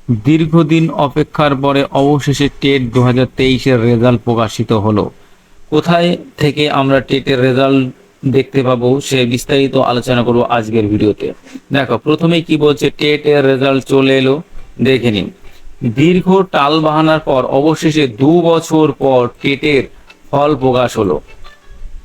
দীর্ঘদিন অপেক্ষার পরে অবশেষে টেট 2023-এর রেজাল্ট প্রকাশিত হলো। কোথায় থেকে আমরা টেটের রেজাল্ট দেখতে পাবো সে বিস্তারিত আলোচনা করব আজকের ভিডিওতে। দেখো, প্রথমেই কি বলছে, টেটের রেজাল্ট চলে এলো, দেখে নিন। দীর্ঘ টাল বাহানার পর অবশেষে 2 বছর পর টেটের ফল প্রকাশ হলো।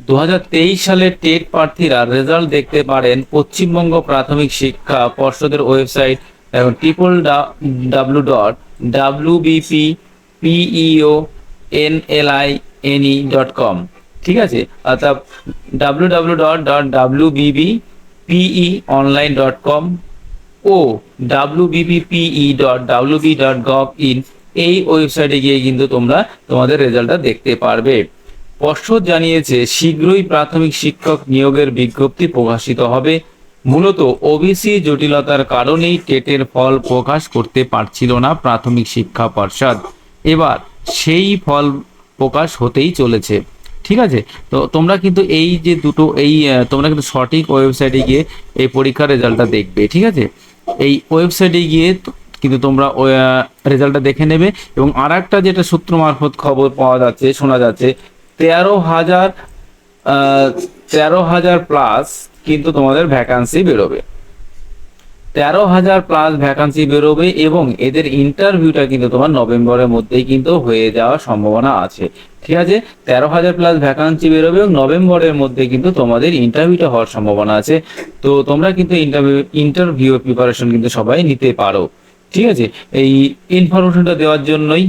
2023 সালের টেট প্রার্থীরা রেজাল্ট দেখতে পারেন পশ্চিমবঙ্গ প্রাথমিক শিক্ষা পর্ষদের ওয়েবসাইট www.wbppeonline.com। ঠিক আছে, অর্থাৎ www.wbpeonline.com ও wbppe.wb.gov.in এই ওয়েবসাইটে গিয়ে কিন্তু তোমরা তোমাদের রেজাল্টটা দেখতে পারবে। পর্ষদ জানিয়েছে শীঘ্রই প্রাথমিক শিক্ষক নিয়োগের বিজ্ঞপ্তি প্রকাশিত হবে। মূলত ওবিসি জটিলতার কারণেই টেটের ফল প্রকাশ করতে পারছিল না প্রাথমিক শিক্ষা পর্ষদ। এবার সেই ফল প্রকাশ হতেই চলেছে। ঠিক আছে, তো তোমরা কিন্তু এই যে দুটো তোমরা কিন্তু সঠিক ওয়েবসাইটে গিয়ে এই পরীক্ষার রেজাল্টটা দেখবে। ঠিক আছে, এই ওয়েবসাইটে গিয়ে কিন্তু তোমরা রেজাল্টটা দেখে নেবে। এবং আর একটা যেটা সূত্র মারফত খবর পাওয়া যাচ্ছে, শোনা যাচ্ছে 13,000 প্লাস কিন্তু তোমাদের ভ্যাকান্সি বেরোবে। 13,000 প্লাস ভ্যাকান্সি বেরোবে এবং এদের ইন্টারভিউটা কিন্তু তোমার নভেম্বরের মধ্যেই কিন্তু হয়ে যাওয়ার সম্ভাবনা আছে। ঠিক আছে, 13,000 প্লাস ভ্যাকান্সি বেরোবে এবং নভেম্বরের মধ্যে কিন্তু তোমাদের ইন্টারভিউটা হওয়ার সম্ভাবনা আছে। তো তোমরা কিন্তু ইন্টারভিউ প্রিপারেশন কিন্তু সবাই নিতে পারো। ঠিক আছে, এই ইনফরমেশনটা দেওয়ার জন্যই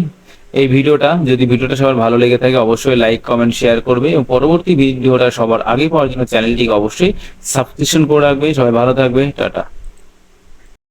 এই ভিডিওটা। যদি ভিডিওটা সবার ভালো লেগে থাকে অবশ্যই লাইক, কমেন্ট, শেয়ার করবে এবং পরবর্তী ভিডিওটা সবার আগে পাওয়ার জন্য চ্যানেলটিকে অবশ্যই সাবস্ক্রিপশন করে রাখবে। সবাই ভালো থাকবে, টাটা।